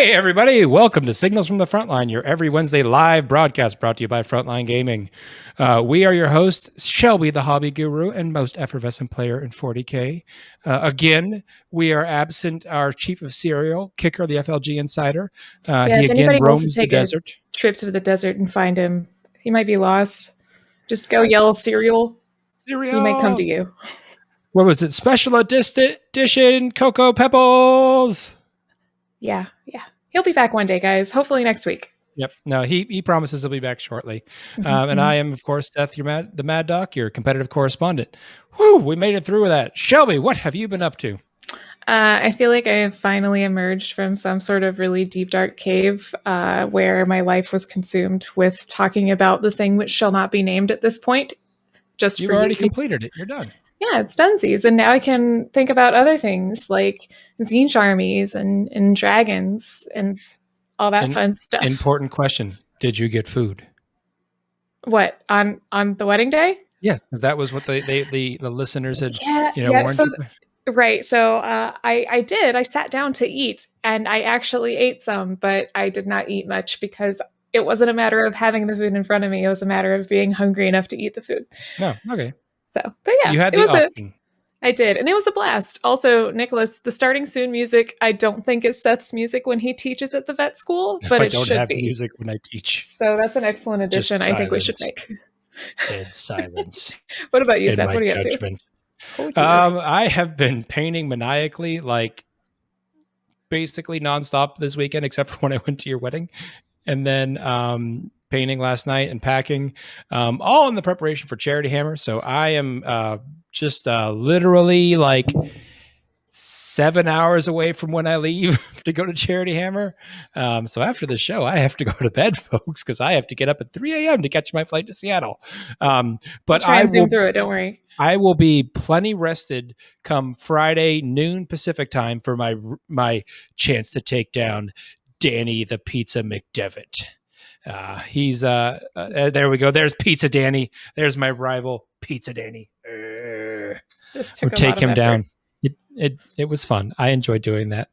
Hey, everybody. Welcome to Signals from the Frontline, your every Wednesday live broadcast brought to you by Frontline Gaming. We are your hosts, Shelby, the hobby guru and most effervescent player in 40K. Again, we are absent our chief of cereal, Kicker, the FLG insider. He if again anybody wants to roams the take desert. a trip to the desert and find him, he might be lost. Just go yell cereal. Cereal! He might come to you. What was it? Special edition Cocoa Pebbles! Yeah. He'll be back one day, guys. Hopefully next week. Yep. No, he promises he'll be back shortly. And I am, of course, Seth, the Mad Doc, your competitive correspondent. Whew, we made it through that. Shelby, what have you been up to? I feel like I have finally emerged from some sort of really deep, dark cave where my life was consumed with talking about the thing which shall not be named at this point. You've already completed it. You're done. Yeah, it's dunsies. And now I can think about other things like Zinch armies and dragons and all that fun stuff. Important question. Did you get food? What, on the wedding day? Yes, because that was what the listeners had warned you. Right. So I did. I sat down to eat and I actually ate some, but I did not eat much because it wasn't a matter of having the food in front of me. It was a matter of being hungry enough to eat the food. No, okay. So, but yeah, you had the option. I did. And it was a blast. Also, Nicholas, the starting soon music, I don't think is Seth's music when he teaches at the vet school, but it should be. I don't have music when I teach. So that's an excellent addition I think we should make. Dead silence. What about you, Seth? What do you have to? I have been painting maniacally, like basically nonstop this weekend, except for when I went to your wedding. And then painting last night and packing, all in the preparation for Charity Hammer. So I am just literally like 7 hours away from when I leave to go to Charity Hammer. So after the show, I have to go to bed, folks, because I have to get up at 3 a.m. to catch my flight to Seattle. But I will zoom through it. Don't worry. I will be plenty rested come Friday noon Pacific time for my chance to take down Danny the Pizza McDevitt. He's there we go. There's Pizza Danny. There's my rival, Pizza Danny. We'll take him down. It was fun. I enjoyed doing that.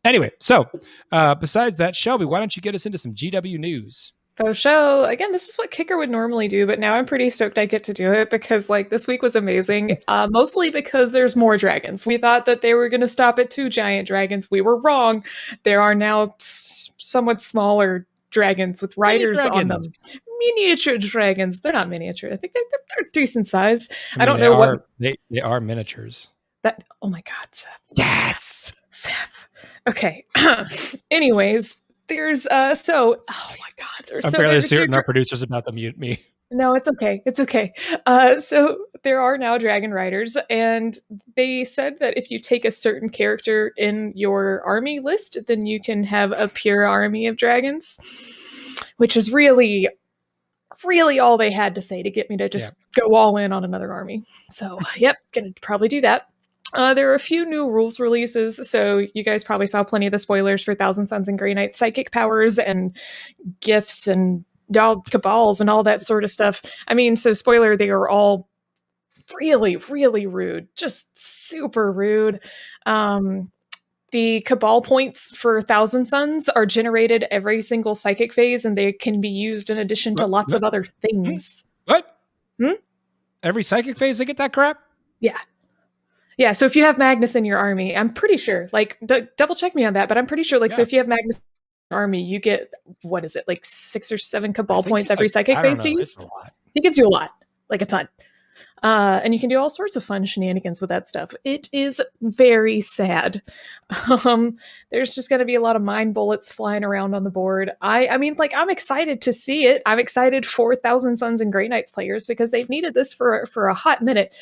Anyway, so besides that, Shelby, why don't you get us into some GW news? So again, this is what Kicker would normally do, but now I'm pretty stoked I get to do it because this week was amazing. Mostly because there's more dragons. We thought that they were going to stop at 2 giant dragons. We were wrong. There are now somewhat smaller dragons with riders on them. Miniature dragons. They're not miniature. I think they're decent size. I don't know what they are miniatures. Oh my God, Seth. Yes. Seth. Okay. Anyways, there's oh my God. I'm fairly certain our producer's about to mute me. No, it's okay. It's okay. So there are now dragon riders, and they said that if you take a certain character in your army list, then you can have a pure army of dragons, which is really, really all they had to say to get me to just go all in on another army. So, yep, gonna probably do that. There are a few new rules releases, so you guys probably saw plenty of the spoilers for Thousand Suns and Grey Knights psychic powers and gifts and cabals and all that sort of stuff. I mean, so spoiler, they are all really, really rude. Just super rude. The cabal points for Thousand Suns are generated every single psychic phase, and they can be used in addition to lots of other things. What? Every psychic phase they get that crap? Yeah, so if you have Magnus in your army, I'm pretty sure, double check me on that, but I'm pretty sure, so if you have Magnus in your army, you get, 6 or 7 cabal points every psychic phase to use? He gives you a lot, a ton. And you can do all sorts of fun shenanigans with that stuff. It is very sad. There's just going to be a lot of mind bullets flying around on the board. I'm excited to see it. I'm excited for Thousand Suns and Grey Knights players because they've needed this for a hot minute.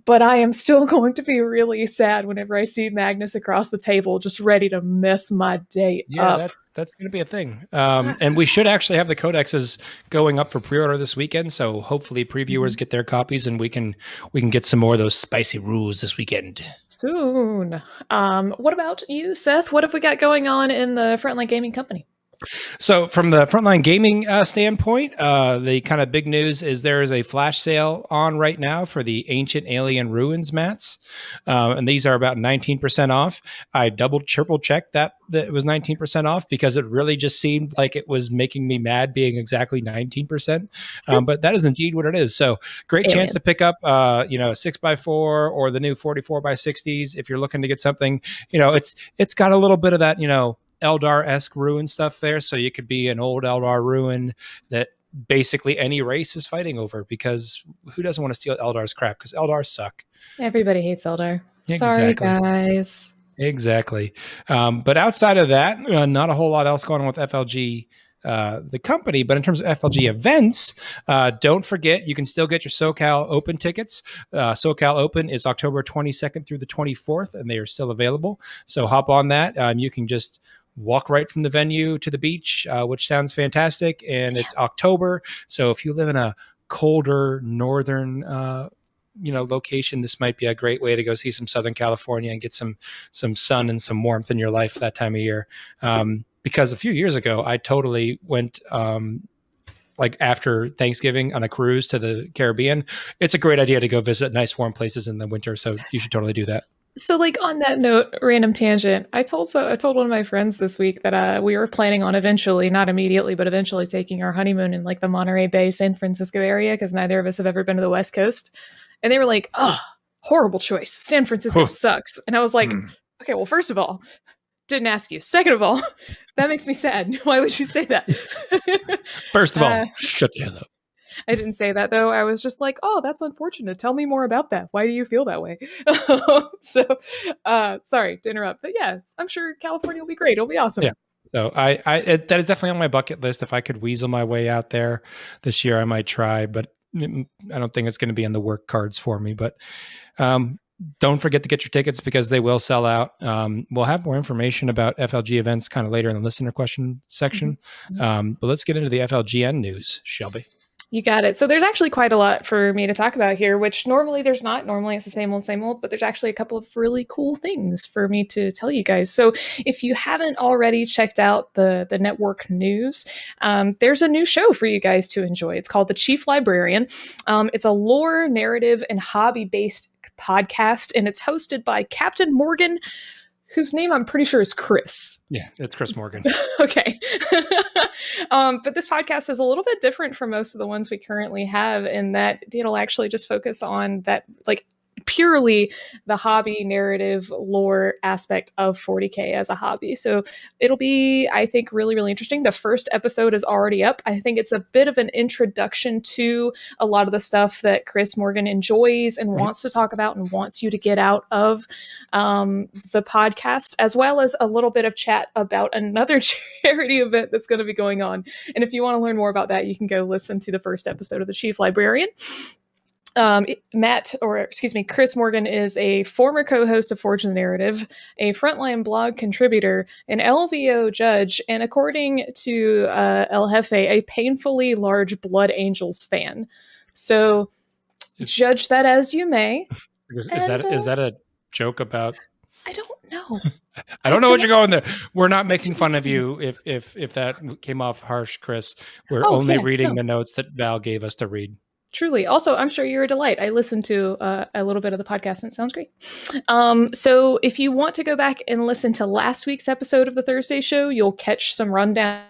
But I am still going to be really sad whenever I see Magnus across the table just ready to mess my day up. Yeah, that's going to be a thing. And we should actually have the codexes going up for pre-order this weekend, so hopefully previewers get their copies and we can get some more of those spicy rules this weekend. Soon. What about you, Seth? What have we got going on in the Frontline Gaming Company? So from the Frontline gaming standpoint, the kind of big news is there is a flash sale on right now for the Ancient Alien Ruins mats. And these are about 19% off. I triple checked that it was 19% off because it really just seemed like it was making me mad being exactly 19%. But that is indeed what it is. So great Alien. chance to pick up, a 6x4 or the new 44x60s. If you're looking to get something, it's got a little bit of that, Eldar-esque ruin stuff there, so you could be an old Eldar ruin that basically any race is fighting over, because who doesn't want to steal Eldar's crap? Because Eldar suck. Everybody hates Eldar. Exactly. Sorry, guys. Exactly. But outside of that, not a whole lot else going on with FLG, the company. But in terms of FLG events, don't forget, you can still get your SoCal Open tickets. SoCal Open is October 22nd through the 24th, and they are still available. So hop on that. You can just walk right from the venue to the beach, which sounds fantastic. And it's October. So if you live in a colder northern location, this might be a great way to go see some Southern California and get some sun and some warmth in your life that time of year. Because a few years ago, I totally went like after Thanksgiving on a cruise to the Caribbean. It's a great idea to go visit nice warm places in the winter. So you should totally do that. So, like, on that note, random tangent, I told one of my friends this week that we were planning on eventually, not immediately, but eventually taking our honeymoon in like the Monterey Bay, San Francisco area, because neither of us have ever been to the West Coast. And they were like, "Oh, horrible choice. San Francisco sucks." And I was like, "Okay, well, first of all, didn't ask you. Second of all, that makes me sad. Why would you say that?" First of all, shut the hell up. I didn't say that, though. I was just like, "Oh, that's unfortunate. Tell me more about that. Why do you feel that way?" So, sorry to interrupt, but yeah, I'm sure California will be great. It'll be awesome. Yeah. So that is definitely on my bucket list. If I could weasel my way out there this year, I might try, but I don't think it's going to be on the work cards for me. But don't forget to get your tickets, because they will sell out. We'll have more information about FLG events kind of later in the listener question section. But let's get into the FLGN news, Shelby. You got it. So there's actually quite a lot for me to talk about here, which normally there's not. Normally it's the same old, but there's actually a couple of really cool things for me to tell you guys. So if you haven't already checked out the network news, there's a new show for you guys to enjoy. It's called The Chief Librarian. It's a lore, narrative, and hobby-based podcast, and it's hosted by Captain Morgan, whose name I'm pretty sure is Chris. Yeah, it's Chris Morgan. Okay. But this podcast is a little bit different from most of the ones we currently have, in that it'll actually just focus on that, like, purely the hobby narrative lore aspect of 40K as a hobby. So it'll be, I think, really, really interesting. The first episode is already up. I think it's a bit of an introduction to a lot of the stuff that Chris Morgan enjoys and wants to talk about and wants you to get out of the podcast, as well as a little bit of chat about another charity event that's going to be going on. And if you want to learn more about that, you can go listen to the first episode of The Chief Librarian. Chris Morgan is a former co-host of Forge the Narrative, a Frontline blog contributor, an LVO judge, and according to El Jefe, a painfully large Blood Angels fan. So judge that as you may. Is that a joke about? I don't know. I don't know what you're going there. We're not making fun of you if that came off harsh, Chris. We're only reading the notes that Val gave us to read. Truly. Also, I'm sure you're a delight. I listened to a little bit of the podcast and it sounds great. So if you want to go back and listen to last week's episode of the Thursday show, you'll catch some rundown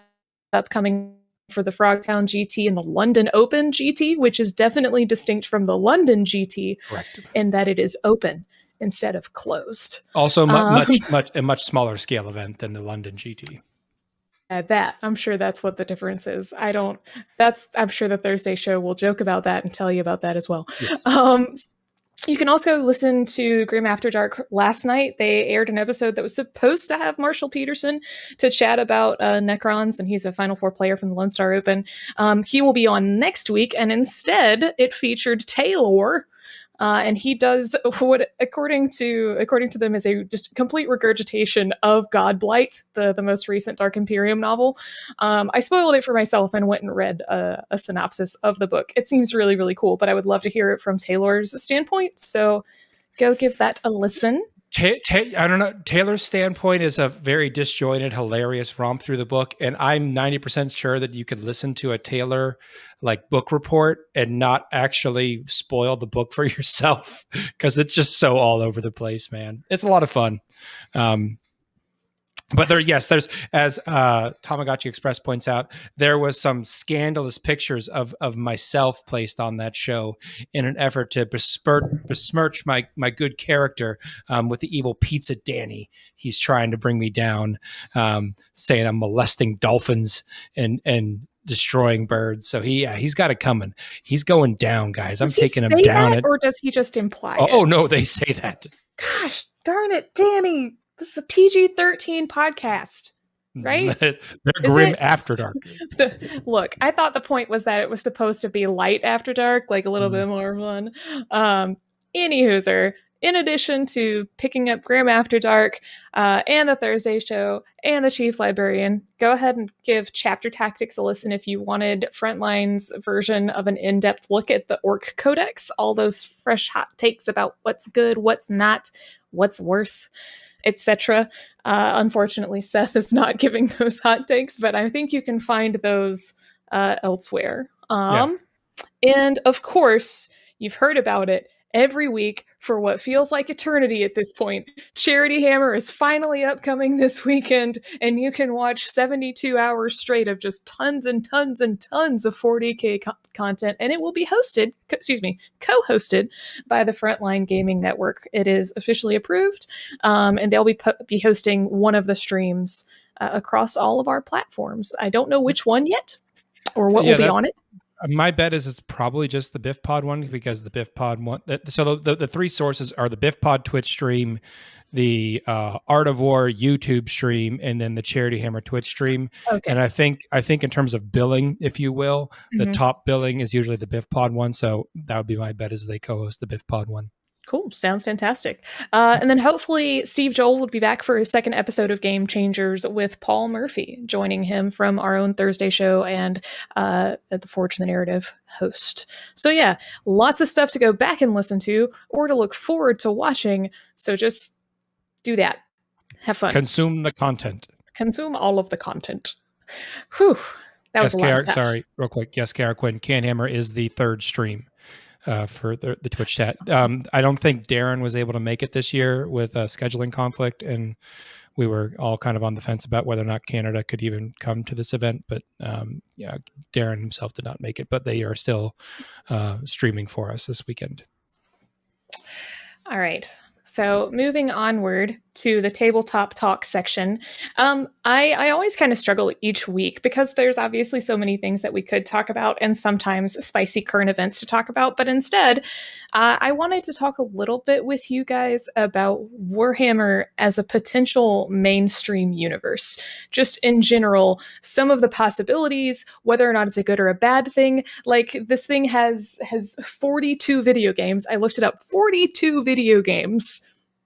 upcoming for the Frogtown GT and the London Open GT, which is definitely distinct from the London GT. Correct. In that it is open instead of closed. Also a much smaller scale event than the London GT. That I'm sure that's what the difference is. I'm sure the Thursday show will joke about that and tell you about that as well. Yes. You can also listen to Grim After Dark. Last night they aired an episode that was supposed to have Marshall Peterson to chat about Necrons, and he's a Final Four player from the Lone Star Open. He will be on next week, and instead it featured Taylor. And he does what, according to them, is a just complete regurgitation of Godblight, the most recent Dark Imperium novel. I spoiled it for myself and went and read a synopsis of the book. It seems really, really cool, but I would love to hear it from Taylor's standpoint. So go give that a listen. I don't know. Taylor's standpoint is a very disjointed, hilarious romp through the book, and I'm 90% sure that you could listen to a Taylor like book report and not actually spoil the book for yourself because it's just so all over the place, man. It's a lot of fun. But there's as Tamagotchi Express points out, there was some scandalous pictures of myself placed on that show in an effort to besmirch my good character with the evil pizza Danny. He's trying to bring me down, saying I'm molesting dolphins and destroying birds. So he's got it coming. He's going down, guys. I'm taking him down. Or does he just imply it? Oh no, they say that. Gosh darn it, Danny. This is a PG-13 podcast, right? They're grim after dark. Look, I thought the point was that it was supposed to be light after dark, like a little bit more fun. Anywhoser, in addition to picking up Grim After Dark and the Thursday show and the Chief Librarian, go ahead and give Chapter Tactics a listen if you wanted Frontline's version of an in-depth look at the Orc Codex, all those fresh hot takes about what's good, what's not, what's worth, etc. Unfortunately, Seth is not giving those hot takes, but I think you can find those elsewhere. And of course, you've heard about it every week for what feels like eternity at this point. Charity Hammer is finally upcoming this weekend, and you can watch 72 hours straight of just tons and tons and tons of 40K content, and it will be co-hosted by the Frontline Gaming Network. It is officially approved, and they'll be hosting one of the streams across all of our platforms. I don't know which one yet, or what will be on it. My bet is it's probably just the Biff Pod one, because the Biff Pod one. So the three sources are the Biff Pod Twitch stream, the Art of War YouTube stream, and then the Charity Hammer Twitch stream. Okay. And I think in terms of billing, if you will, the top billing is usually the Biff Pod one. So that would be my bet, is they co-host the Biff Pod one. Cool. Sounds fantastic. And then hopefully Steve Joel will be back for his second episode of Game Changers with Paul Murphy, joining him from our own Thursday show and at the Forge the Narrative host. So yeah, lots of stuff to go back and listen to or to look forward to watching. So just do that. Have fun. Consume the content. Consume all of the content. Whew. That was a lot of stuff. Sorry, real quick. Yes, Kara Quinn. Canhammer is the third stream. For the Twitch chat. I don't think Darren was able to make it this year with a scheduling conflict, and we were all kind of on the fence about whether or not Canada could even come to this event. But Darren himself did not make it, but they are still streaming for us this weekend. All right. So moving onward to the tabletop talk section, I always kind of struggle each week because there's obviously so many things that we could talk about and sometimes spicy current events to talk about. But instead, I wanted to talk a little bit with you guys about Warhammer as a potential mainstream universe. Just in general, some of the possibilities, whether or not it's a good or a bad thing. Like, this thing has 42 video games. I looked it up, 42 video games.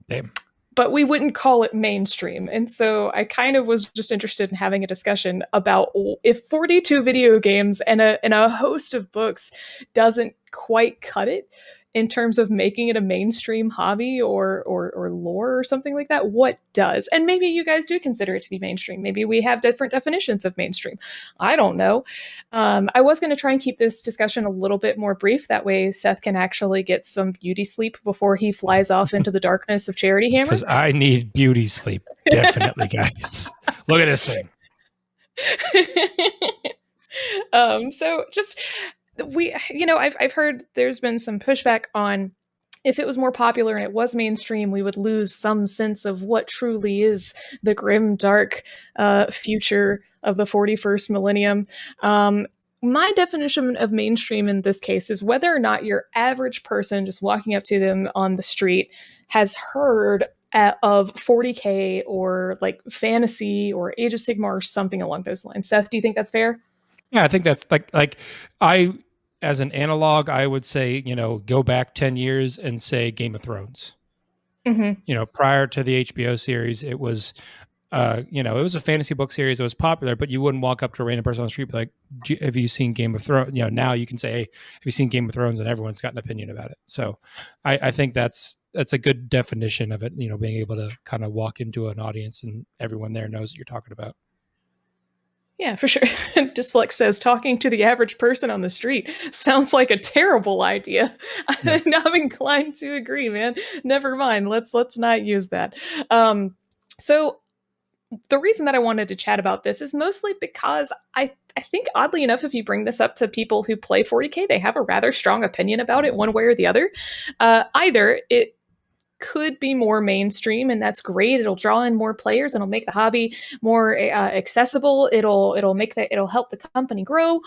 Damn. But we wouldn't call it mainstream. And so I kind of was just interested in having a discussion about if 42 video games and a host of books doesn't quite cut it in terms of making it a mainstream hobby or lore or something like that, what does? And maybe you guys do consider it to be mainstream. Maybe we have different definitions of mainstream. I don't know. I was going to try and keep this discussion a little bit more brief. That way Seth can actually get some beauty sleep before he flies off into the darkness of Charity Hammer. Because I need beauty sleep. Definitely, guys. Look at this thing. So just... I've heard there's been some pushback on if it was more popular and it was mainstream, we would lose some sense of what truly is the grim, dark future of the 41st millennium. My definition of mainstream in this case is whether or not your average person just walking up to them on the street has heard of 40K or like fantasy or Age of Sigmar or something along those lines. Seth, do you think that's fair? Yeah, I think that's like I, as an analog, I would say, go back 10 years and say Game of Thrones. Mm-hmm. Prior to the HBO series, it was it was a fantasy book series that was popular, but you wouldn't walk up to a random person on the street and be like, have you seen Game of Thrones? Now you can say, hey, have you seen Game of Thrones? And everyone's got an opinion about it. So I think that's a good definition of it, being able to kind of walk into an audience and everyone there knows what you're talking about. Yeah, for sure. Disflex says talking to the average person on the street sounds like a terrible idea. Yeah. I'm inclined to agree, man. Never mind. Let's not use that. So the reason that I wanted to chat about this is mostly because I think, oddly enough, if you bring this up to people who play 40K, they have a rather strong opinion about it one way or the other. Either it could be more mainstream, and that's great. It'll draw in more players and it'll make the hobby more accessible. It'll help the company grow.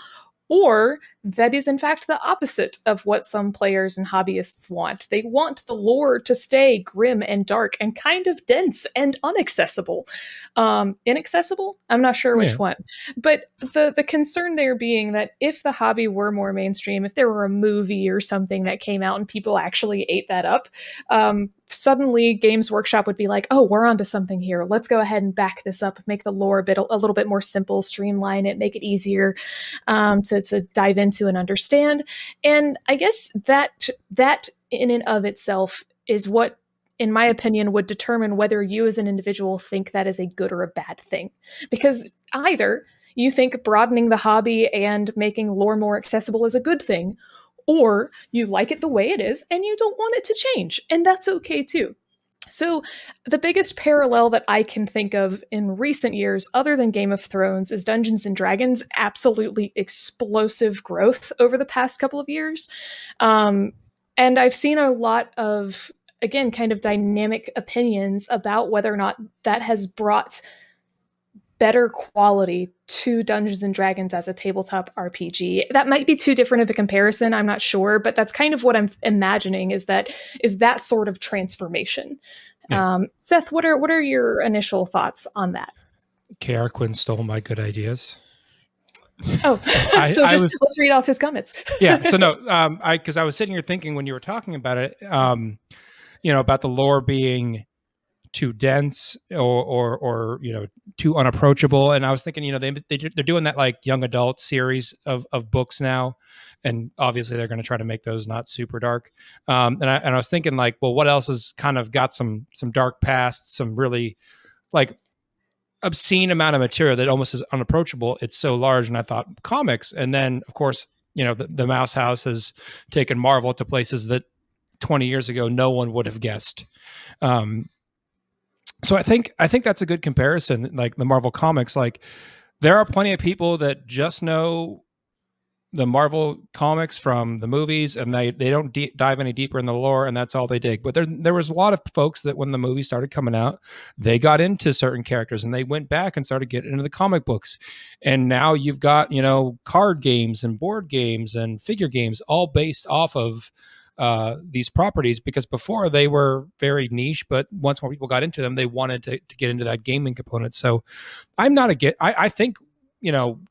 Or that is, in fact, the opposite of what some players and hobbyists want. They want the lore to stay grim and dark and kind of dense and unaccessible. Inaccessible? I'm not sure which one. But the concern there being that if the hobby were more mainstream, if there were a movie or something that came out and people actually ate that up, suddenly Games Workshop would be like, oh, we're onto something here. Let's go ahead and back this up, make the lore a little bit more simple, streamline it, make it easier to dive into and understand. And I guess that in and of itself is what, in my opinion, would determine whether you as an individual think that is a good or a bad thing. Because either you think broadening the hobby and making lore more accessible is a good thing, or you like it the way it is and you don't want it to change. And that's okay too. So the biggest parallel that I can think of in recent years, other than Game of Thrones, is Dungeons and Dragons' absolutely explosive growth over the past couple of years. And I've seen a lot of, again, kind of dynamic opinions about whether or not that has brought better quality to Dungeons and Dragons as a tabletop RPG. That might be too different of a comparison, I'm not sure, but that's kind of what I'm imagining is that sort of transformation. Yeah. Seth, what are your initial thoughts on that? KR Quinn stole my good ideas. Oh, let's read off his comments. Yeah, so no, because I was sitting here thinking when you were talking about it, about the lore being too dense or too unapproachable, and I was thinking they're doing that like young adult series of books now, and obviously they're going to try to make those not super dark, and I was thinking like, well, what else has kind of got some dark past, some really like obscene amount of material that almost is unapproachable. It's so large. And I thought comics, and then of course the Mouse House has taken Marvel to places that 20 years ago no one would have guessed. So I think that's a good comparison. Like the Marvel comics, like there are plenty of people that just know the Marvel comics from the movies, and they don't dive any deeper in the lore, and that's all they dig. But there was a lot of folks that when the movie started coming out, they got into certain characters and they went back and started getting into the comic books. And now you've got card games and board games and figure games all based off of these properties, because before they were very niche, but once more people got into them, they wanted to get into that gaming component. So I'm not I think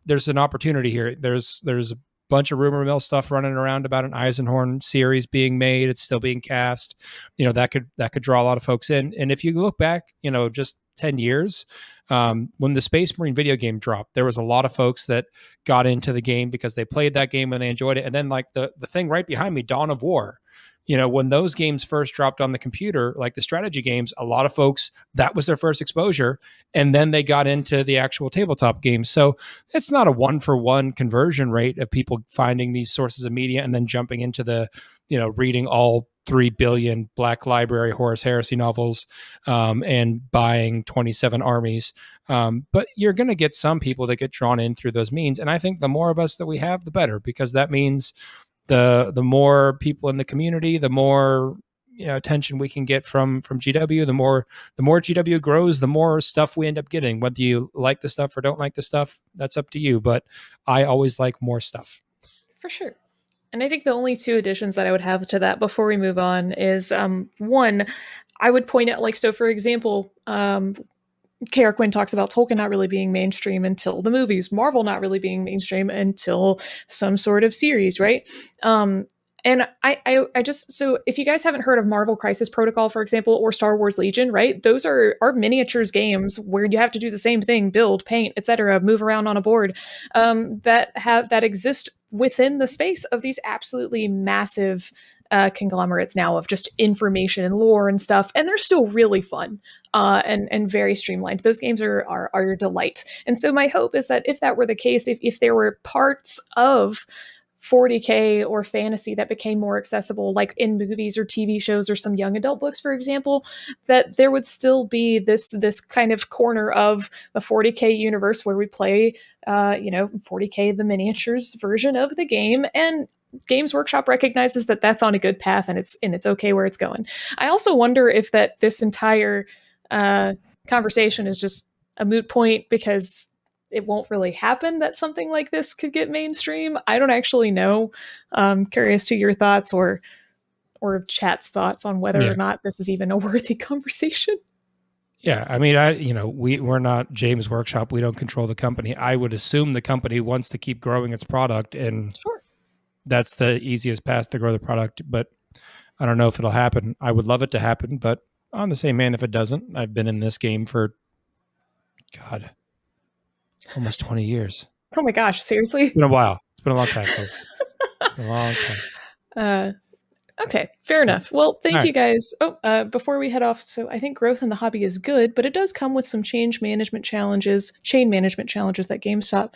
there's an opportunity here. There's a bunch of rumor mill stuff running around about an Eisenhorn series being made. It's still being cast. That could draw a lot of folks in. And if you look back, just 10 years, when the Space Marine video game dropped, there was a lot of folks that got into the game because they played that game and they enjoyed it. And then like the thing right behind me, Dawn of War, when those games first dropped on the computer, like the strategy games, a lot of folks, that was their first exposure. And then they got into the actual tabletop games. So it's not a 1-for-1 conversion rate of people finding these sources of media and then jumping into the, reading all 3 billion Black Library Horus Heresy novels and buying 27 armies. But you're going to get some people that get drawn in through those means. And I think the more of us that we have, the better, because that means the more people in the community, the more attention we can get from GW. The more GW grows, the more stuff we end up getting. Whether you like the stuff or don't like the stuff, that's up to you. But I always like more stuff. For sure. And I think the only two additions that I would have to that before we move on is one, I would point out, like, so for example, KR Quinn talks about Tolkien not really being mainstream until the movies, Marvel not really being mainstream until some sort of series, right? And I just, so if you guys haven't heard of Marvel Crisis Protocol, for example, or Star Wars Legion, right? Those are miniatures games where you have to do the same thing, build, paint, etc., move around on a board, that exist within the space of these absolutely massive conglomerates now of just information and lore and stuff, and they're still really fun and very streamlined. Those games are a delight. And so my hope is that if that were the case, if there were parts of 40K or fantasy that became more accessible, like in movies or TV shows or some young adult books, for example, that there would still be this kind of corner of the 40K universe where we play, 40K the miniatures version of the game, and Games Workshop recognizes that that's on a good path and it's okay where it's going. I also wonder if that this entire conversation is just a moot point because it won't really happen that something like this could get mainstream. I don't actually know. Curious to your thoughts or chat's thoughts on whether or not this is even a worthy conversation. Yeah, I mean, we're not James Workshop. We don't control the company. I would assume the company wants to keep growing its product, and sure, that's the easiest path to grow the product. But I don't know if it'll happen. I would love it to happen, but on the same hand, if it doesn't, I've been in this game for, God, almost 20 years. Oh my gosh, seriously? It's been a while. It's been a long time, folks. It's been a long time. Okay, fair enough. Well, thank you guys. Before we head off, so I think growth in the hobby is good, but it does come with some chain management challenges that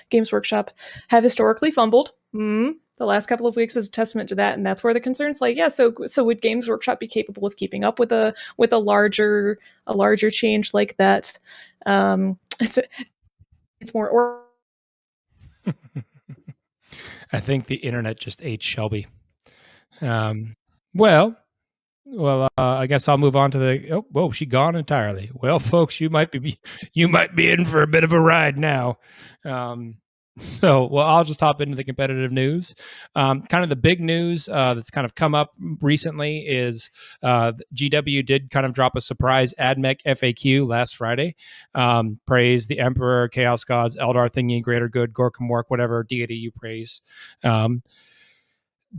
Games Workshop have historically fumbled. The last couple of weeks is a testament to that, and that's where the concern's like, yeah. So would Games Workshop be capable of keeping up with a larger change like that? It's more. I think the internet just ate Shelby. Well, I guess I'll move on to the. Whoa, she gone entirely. Well, folks, you might be in for a bit of a ride now. I'll just hop into the competitive news. Kind of the big news that's kind of come up recently is GW did kind of drop a surprise Admech FAQ last Friday. Praise the Emperor, Chaos Gods, Eldar Thingy, Greater Good, Gorkamork, whatever deity you praise.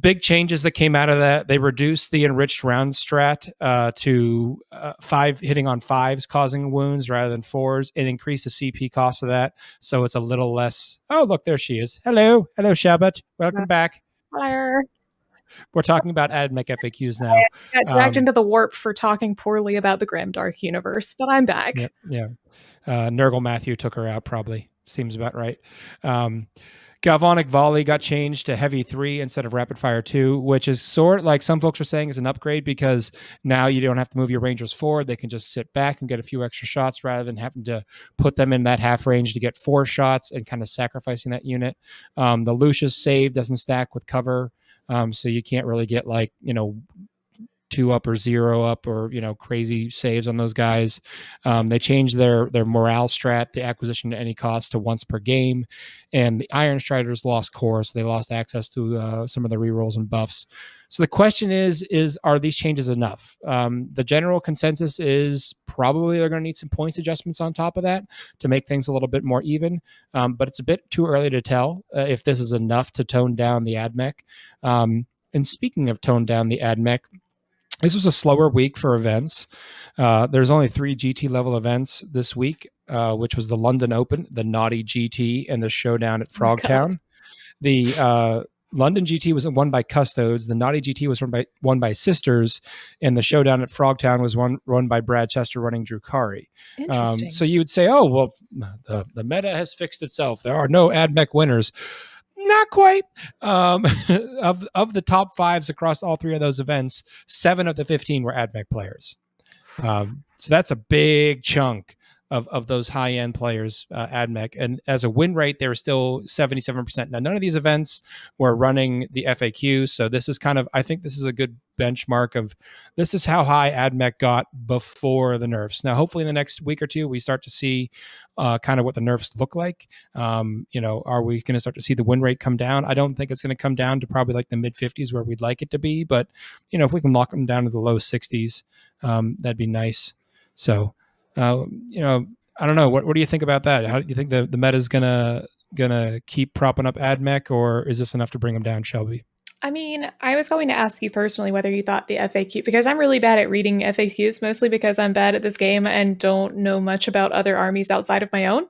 Big changes that came out of that. They reduced the enriched round strat to 5 hitting on 5s causing wounds rather than 4s, and increased the CP cost of that. So it's a little less. Oh, look, there she is. Hello, Shabbat. Welcome back. Hello. We're talking about Admech FAQs now. I got dragged into the warp for talking poorly about the Grimdark universe, but I'm back. Yeah. Nurgle Matthew took her out, probably. Seems about right. Galvanic Volley got changed to Heavy 3 instead of Rapid Fire 2, which is sort like some folks are saying is an upgrade because now you don't have to move your Rangers forward. They can just sit back and get a few extra shots rather than having to put them in that half range to get 4 shots and kind of sacrificing that unit. The Lucius save doesn't stack with cover, so you can't really get 2 up or 0 up or crazy saves on those guys. They changed their morale strat, the acquisition at any cost, to once per game, and the Iron Striders lost core, so they lost access to some of the rerolls and buffs. So the question is are these changes enough? The general consensus is probably they're going to need some points adjustments on top of that to make things a little bit more even, but it's a bit too early to tell if this is enough to tone down the Admech. And speaking of tone down the Admech, this was a slower week for events. There's only 3 GT level events this week, which was the London Open, the Naughty GT, and the Showdown at Frogtown. The London GT was won by Custodes. The Naughty GT was won by Sisters, and the Showdown at Frogtown was run by Brad Chester running Drukhari. Interesting. So you would say, oh, well, the meta has fixed itself. There are no Admech winners. Not quite. Of the top 5s across all 3 of those events, 7 of the 15 were Admech players. So that's a big chunk of those high-end players, Admech. And as a win rate, they were still 77%. Now, none of these events were running the FAQ, so this is I think this is a good benchmark of this is how high Admech got before the nerfs. Now, hopefully in the next week or 2, we start to see kind of what the nerfs look like. Are we going to start to see the win rate come down? I don't think it's going to come down to probably like the mid 50s where we'd like it to be, but if we can lock them down to the low 60s, that'd be nice. So, I don't know. What do you think about that? How do you think the meta is gonna keep propping up Admech, or is this enough to bring them down, Shelby? I mean, I was going to ask you personally whether you thought the FAQ, because I'm really bad at reading FAQs, mostly because I'm bad at this game and don't know much about other armies outside of my own.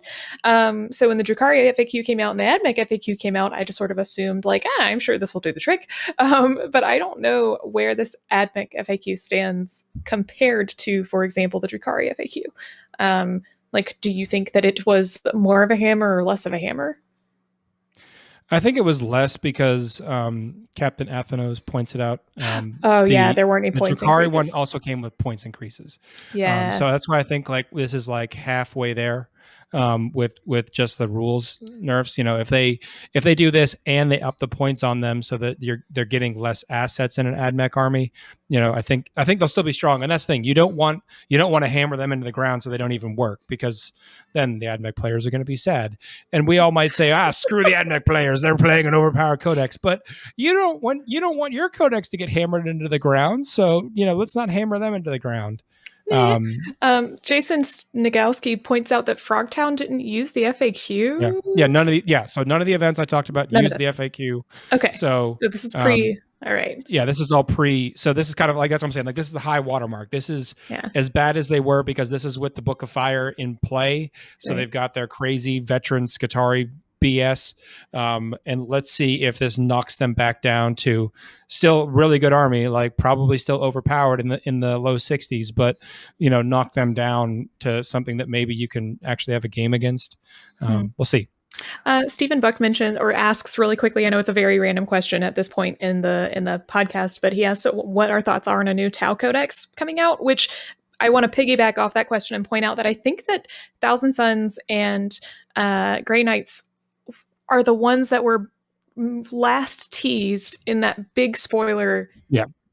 So when the Drukhari FAQ came out and the Admech FAQ came out, I just sort of assumed, like, I'm sure this will do the trick. But I don't know where this Admech FAQ stands compared to, for example, the Drukhari FAQ. Like, do you think that it was more of a hammer or less of a hammer? I think it was less because Captain Athanos points it out. Oh yeah, there weren't any The points Drukhari one increases. also came with points increases. Yeah. So that's why I think like this is like halfway there with just the rules nerfs. You know, if they do this and they up the points on them so that they're getting less assets in an Admech army, you know, I think they'll still be strong. And that's the thing. You don't want to hammer them into the ground so they don't even work, because then the Admech players are going to be sad. And we all might say, screw the Admech players, they're playing an overpowered codex. But you don't want your codex to get hammered into the ground. So, you know, let's not hammer them into the ground. Jason Nagowski points out that Frogtown didn't use the FAQ. Yeah, so none of the events I talked about use the FAQ. Okay, so this is pre. All right. Yeah, this is all pre. So this is kind of like, that's what I'm saying. Like, this is the high watermark. This is as bad as they were, because this is with the Book of Fire in play. So they've got their crazy veteran Skitarii BS. And let's see if this knocks them back down to still really good army, like probably still overpowered in the low 60s, but, you know, knock them down to something that maybe you can actually have a game against. We'll see. Stephen Buck mentioned or asks really quickly. I know it's a very random question at this point in the podcast, but he asks what our thoughts are on a new Tau Codex coming out, which I want to piggyback off that question and point out that I think that Thousand Suns and Grey Knights are the ones that were last teased in that big spoiler,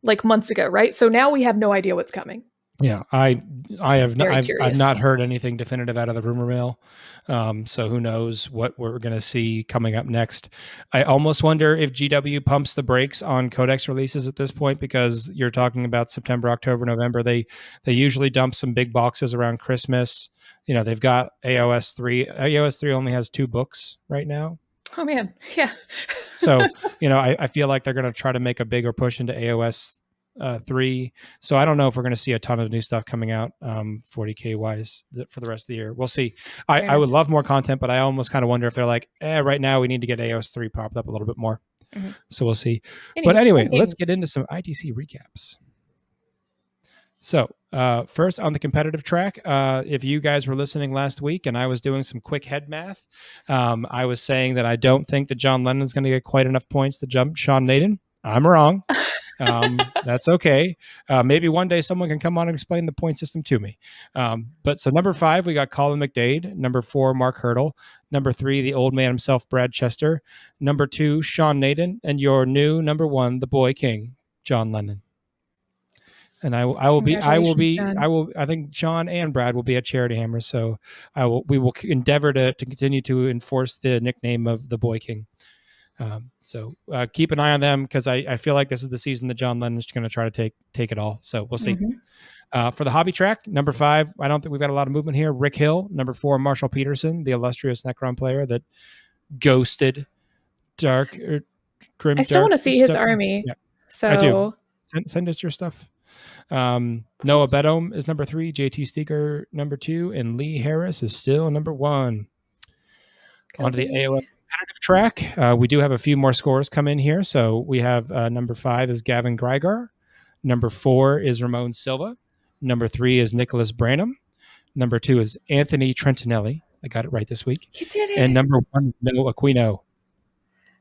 like months ago, right? So now we have no idea what's coming. Yeah, I've not heard anything definitive out of the rumor mill. So who knows what we're going to see coming up next. I almost wonder if GW pumps the brakes on codex releases at this point, because you're talking about September, October, November. They usually dump some big boxes around Christmas. You know, they've got AOS 3. AOS 3 only has 2 books right now. Oh man, yeah. So, you know, I feel like they're going to try to make a bigger push into AOS 3. So I don't know if we're going to see a ton of new stuff coming out 40k wise for the rest of the year. We'll see. I would love more content, but I almost kind of wonder if they're like, right now we need to get AOS 3 popped up a little bit more. So we'll see. But anyway, let's get into some ITC recaps. So first on the competitive track, if you guys were listening last week and I was doing some quick head math, I was saying that I don't think that John Lennon's going to get quite enough points to jump Sean Naden. I'm wrong. That's okay. Maybe one day someone can come on and explain the point system to me. But so number 5, we got Colin McDade. Number 4, Mark Hurdle. Number 3, the old man himself, Brad Chester. Number 2, Sean Naden. And your new number 1, the boy king, John Lennon. And I think Sean and Brad will be at Charity Hammer. So we will endeavor to continue to enforce the nickname of the boy king. So keep an eye on them, because I feel like this is the season that John Lennon's going to try to take it all. So we'll see. For the hobby track, number 5, I don't think we've got a lot of movement here. Rick Hill. Number 4, Marshall Peterson, the illustrious Necron player that ghosted Grim. I still want to see his army. Yeah, so I do. Send us your stuff. Noah Bedome is number 3, JT Steeker number 2, and Lee Harris is still number 1. Onto the AOS competitive track. We do have a few more scores come in here. So we have number 5 is Gavin Greigar. Number 4 is Ramon Silva. Number 3 is Nicholas Branham. Number 2 is Anthony Trentinelli. I got it right this week. You did it. And number 1 is Noah Aquino.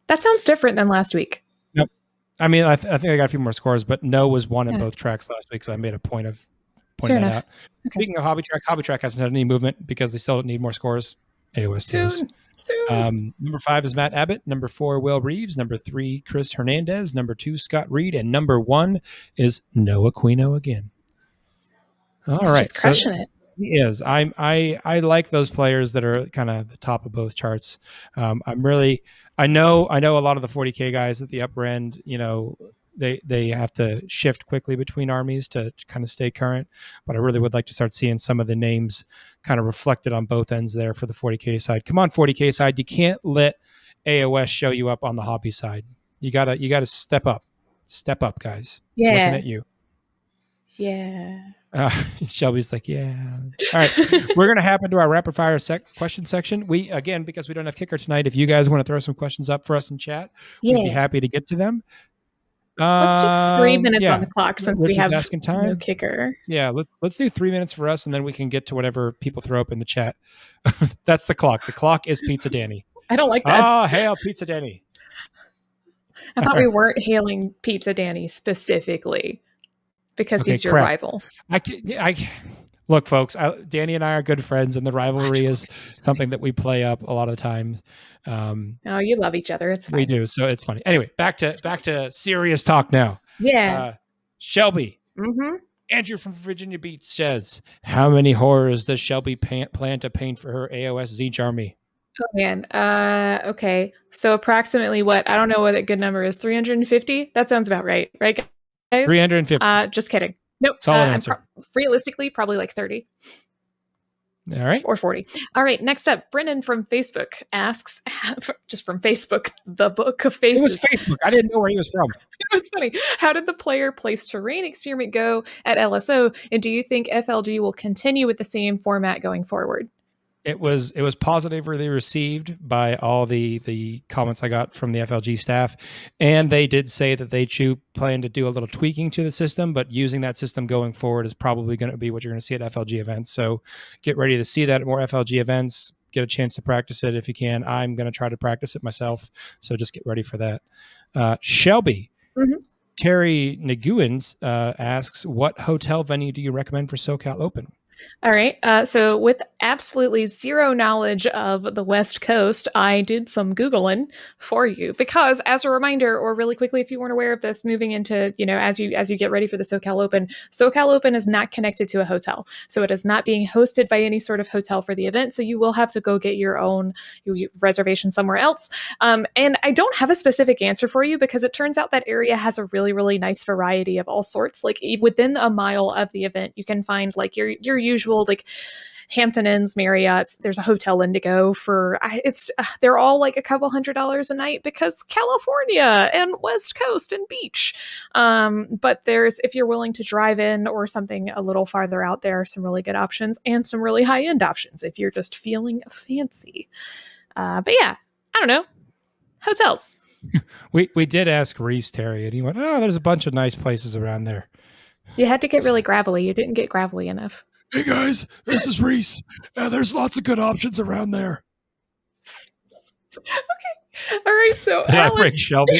That sounds different than last week. Yep. I mean, I think I got a few more scores, but No was 1 in both tracks last week, so I made a point of pointing that out. Okay. Speaking of hobby track hasn't had any movement because they still need more scores. AOS Soon. Number 5 is Matt Abbott. Number 4, Will Reeves. Number 3, Chris Hernandez. Number 2, Scott Reed. And number 1 is Noah Aquino again. All right, just crushing it. He is. I like those players that are kind of the top of both charts. I know a lot of the 40k guys at the upper end, you know, they have to shift quickly between armies to kind of stay current, but I really would like to start seeing some of the names kind of reflected on both ends there for the 40k side. Come on, 40k side, you can't let AOS show you up on the hobby side. You gotta step up. Step up, guys. Yeah. Looking at you. Yeah. Shelby's like, yeah. All right. We're going to hop into our rapid fire question section. We, again, because we don't have kicker tonight, if you guys want to throw some questions up for us in chat, we'd be happy to get to them. Let's do 3 minutes on the clock since Rich we have is asking time. no kicker. Yeah, let's do 3 minutes for us, and then we can get to whatever people throw up in the chat. That's the clock. The clock is Pizza Danny. I don't like that. Oh, hail Pizza Danny. I thought we weren't hailing Pizza Danny specifically because he's your rival. Look, folks, Danny and I are good friends, and the rivalry is something that we play up a lot of the times. Oh, you love each other. It's fine. We do, so it's funny. Anyway, back to serious talk now. Yeah. Shelby. Mm-hmm. Andrew from Virginia Beach says, how many horrors does Shelby plan to paint for her AOS Zeech army? Oh, man. Okay. So approximately what? I don't know what a good number is. 350? That sounds about right. Right, guys? 350. Just kidding. Nope. Solid answer. Realistically, probably like 30. All right. Or 40. All right. Next up, Brennan from Facebook asks, just from Facebook, the Book of Faces. It was Facebook. I didn't know where he was from. It was funny. How did the player place terrain experiment go at LSO? And do you think FLG will continue with the same format going forward? It was positively received by all the comments I got from the FLG staff, and they did say that they plan to do a little tweaking to the system, but using that system going forward is probably going to be what you're going to see at FLG events. So get ready to see that at more FLG events. Get a chance to practice it if you can. I'm going to try to practice it myself, so just get ready for that. Shelby. Mm-hmm. Terry Nguyen's asks, what hotel venue do you recommend for SoCal Open? All right. So with absolutely zero knowledge of the West Coast, I did some Googling for you because, as a reminder, or really quickly, if you weren't aware of this, moving into, as you get ready for the SoCal Open is not connected to a hotel. So it is not being hosted by any sort of hotel for the event. So you will have to go get your own reservation somewhere else. And I don't have a specific answer for you because it turns out that area has a really, really nice variety of all sorts. Like within a mile of the event, you can find like your usual like Hampton Inns, Marriott's. There's a Hotel Indigo they're all like a couple $100s a night because California and West Coast and beach. But if you're willing to drive in or something a little farther out, there are some really good options and some really high end options if you're just feeling fancy. But yeah, I don't know. Hotels. We did ask Reece, Terry, and he went, "Oh, there's a bunch of nice places around there." You had to get really gravelly. You didn't get gravelly enough. Hey guys, this is Reece. There's lots of good options around there. Okay. All right. So I broke Shelby,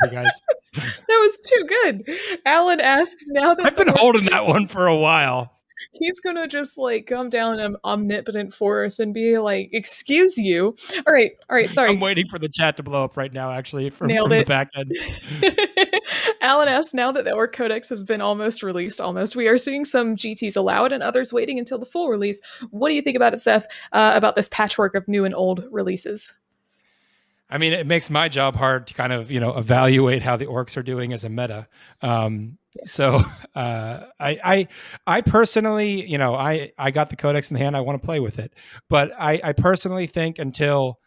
guys. That was too good. Alan asks now that I've been holding that one for a while. He's gonna just like come down an omnipotent force and be like, "Excuse you." All right. Sorry. I'm waiting for the chat to blow up right now. Actually, from the back end. Alan asks, now that the Orc Codex has been released, we are seeing some GTs allowed and others waiting until the full release. What do you think about it, Seth? About this patchwork of new and old releases? I mean, it makes my job hard to kind of, evaluate how the orcs are doing as a meta. So I personally, I got the codex in hand. I want to play with it, but I personally think until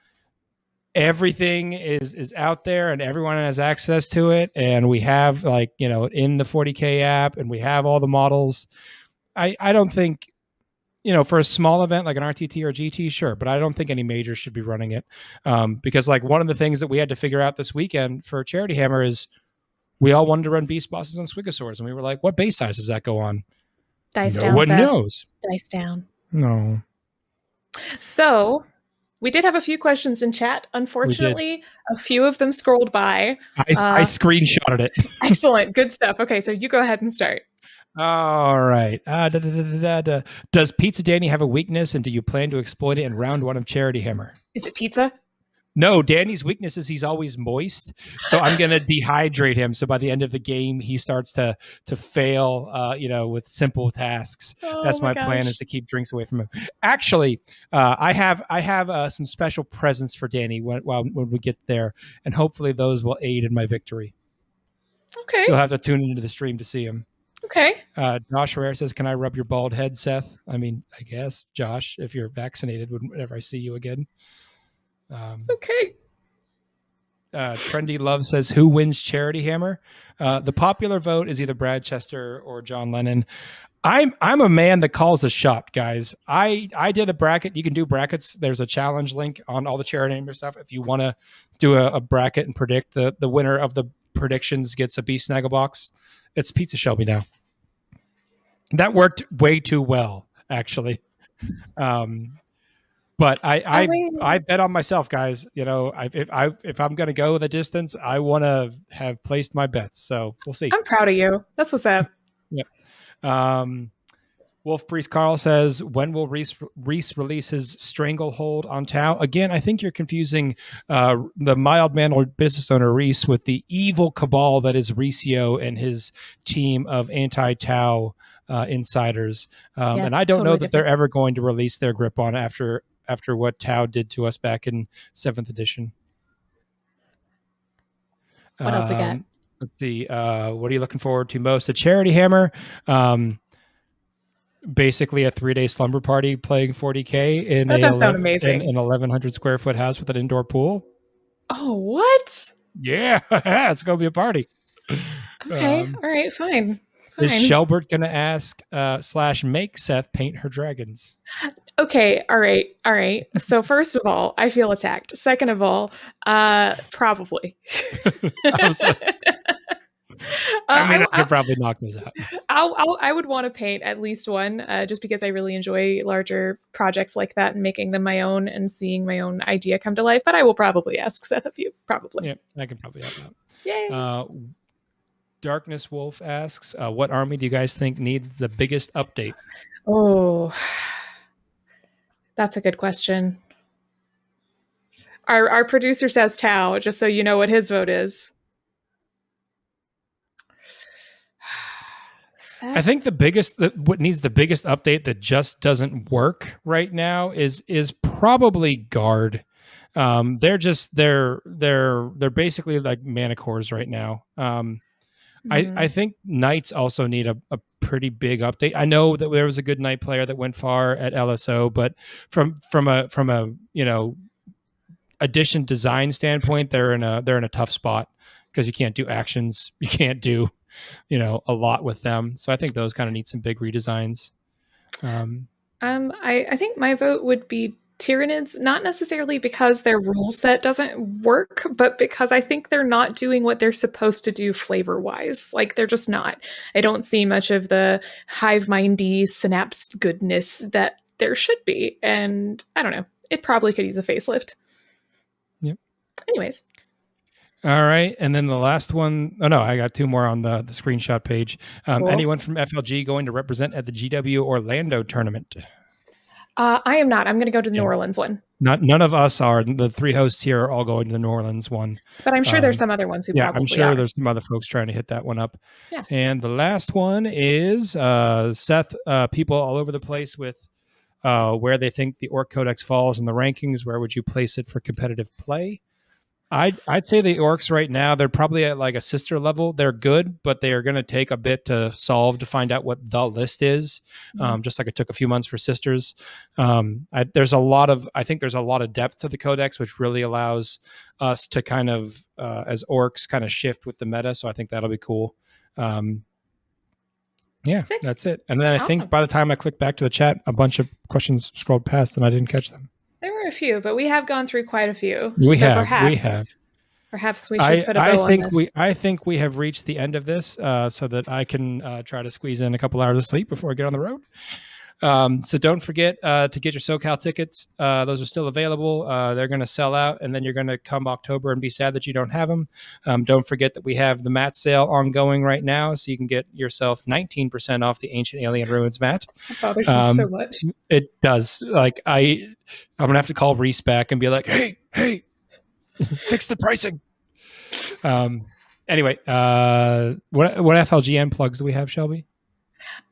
everything is out there and everyone has access to it, and we have in the 40K app, and we have all the models, I don't think. For a small event like an RTT or GT, sure, but I don't think any majors should be running it, because one of the things that we had to figure out this weekend for Charity Hammer is we all wanted to run beast bosses on Swigosaurs, and we were like, what base size does that go on? Dice no down. one knows. Dice down. No. So we did have a few questions in chat. Unfortunately, a few of them scrolled by. I screenshotted it. Excellent. Good stuff. Okay, so you go ahead and start. All right. Does Pizza Danny have a weakness, and do you plan to exploit it in round 1 of Charity Hammer? Is it pizza? No, Danny's weakness is he's always moist. So I'm going to dehydrate him. So by the end of the game, he starts to fail, with simple tasks. That's my plan, is to keep drinks away from him. Actually, I have some special presents for Danny when we get there, and hopefully those will aid in my victory. Okay. You'll have to tune into the stream to see him. Okay. Josh Herrera says, can I rub your bald head, Seth? I mean, I guess, Josh, if you're vaccinated, whenever I see you again. Okay. Trendy Love says, who wins Charity Hammer? The popular vote is either Brad Chester or John Lennon. I'm a man that calls a shot, guys. I did a bracket. You can do brackets. There's a challenge link on all the Charity Hammer stuff. If you want to do a bracket and predict the winner of the predictions gets a Beast Snaggle box. It's Pizza Shelby now. That worked way too well, actually. But I bet on myself, guys. You know, if I'm going to go the distance, I want to have placed my bets. So we'll see. I'm proud of you. That's what's up. Yep. Wolf Priest Carl says, when will Reece release his stranglehold on Tau? Again, I think you're confusing the mild-mannered business owner Reece with the evil cabal that is Reecio and his team of anti-Tau insiders. And I don't know that they're ever going to release their grip on after what Tau did to us back in 7th edition. What else we got? Let's see. What are you looking forward to most? The Charity Hammer. Basically a 3-day slumber party playing 40K in that does sound amazing. In an 1,100 square foot house with an indoor pool. Oh, what? Yeah, it's gonna be a party. Okay, all right, fine. Is Shelbert gonna ask / make Seth paint her dragons? Okay, all right. So first of all, I feel attacked. Second of all, probably. I could probably knock those out. I would want to paint at least one, just because I really enjoy larger projects like that and making them my own and seeing my own idea come to life. But I will probably ask Seth a few, probably. Yeah, I can probably help out. Yay! Darkness Wolf asks, what army do you guys think needs the biggest update? Oh, that's a good question. Our producer says Tau, just so you know what his vote is. I think what needs the biggest update that just doesn't work right now is probably Guard. They're basically like mana cores right now. I think Knights also need a pretty big update. I know that there was a good Knight player that went far at LSO, but from a edition design standpoint, they're in a tough spot because you can't do actions, you can't do a lot with them. So I think those kind of need some big redesigns. I think my vote would be Tyranids, not necessarily because their rule set doesn't work, but because I think they're not doing what they're supposed to do flavor-wise. Like, they're just not. I don't see much of the hive-mindy synapse goodness that there should be. And I don't know. It probably could use a facelift. Yep. Anyways. All right. And then the last one. Oh, no, I got two more on the screenshot page. Cool. Anyone from FLG going to represent at the GW Orlando tournament? I am not. I'm going to go to the New Orleans one. None of us are. The three hosts here are all going to the New Orleans one. But I'm sure there's some other ones who probably I'm sure are. There's some other folks trying to hit that one up. Yeah. And the last one is Seth. People all over the place with where they think the Orc Codex falls in the rankings. Where would you place it for competitive play? I'd say the Orcs right now, they're probably at like a sister level. They're good, but they are going to take a bit to solve to find out what the list is. Just like it took a few months for sisters. There's a lot of depth to the Codex, which really allows us to kind of, as Orcs, kind of shift with the meta. So I think that'll be cool. Sick. That's it. And then I think by the time I click back to the chat, a bunch of questions scrolled past and I didn't catch them. There were a few, but we have gone through quite a few. We have. Perhaps we should put a bow on this. I think we have reached the end of this, so that I can try to squeeze in a couple hours of sleep before I get on the road. So don't forget to get your SoCal tickets. Those are still available. They're going to sell out, and then you're going to come October and be sad that you don't have them. Don't forget that we have the mat sale ongoing right now, so you can get yourself 19% off the Ancient Alien Ruins mat. That bothers me so much. It does. Like I'm going to have to call Reece back and be like, hey, fix the pricing. Anyway, what FLGN plugs do we have, Shelby?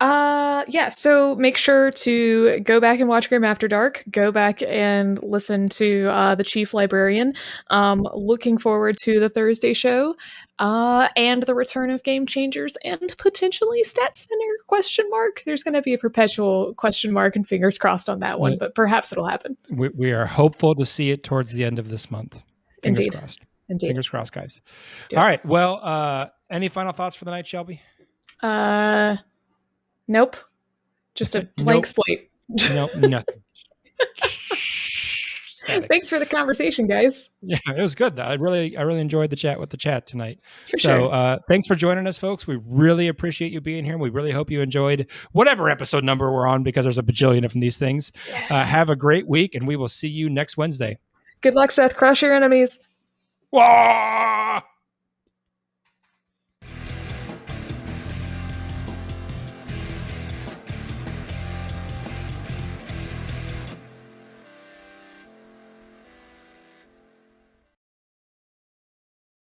So make sure to go back and watch Grim After Dark. Go back and listen to the Chief Librarian. Looking forward to the Thursday show, and the return of Game Changers and potentially Stat Center ? There's going to be a perpetual question mark and fingers crossed on that one, but perhaps it'll happen. We are hopeful to see it towards the end of this month. Fingers crossed. Indeed. Fingers crossed, guys. Do All it. right. Well, any final thoughts for the night, Shelby? Nope. Just a blank slate. Nope, nothing. Thanks for the conversation, guys. Yeah, it was good. I really enjoyed the chat with the chat tonight. For sure. Thanks for joining us, folks. We really appreciate you being here. We really hope you enjoyed whatever episode number we're on, because there's a bajillion of these things. Yeah. Have a great week, and we will see you next Wednesday. Good luck, Seth. Crush your enemies. Wah!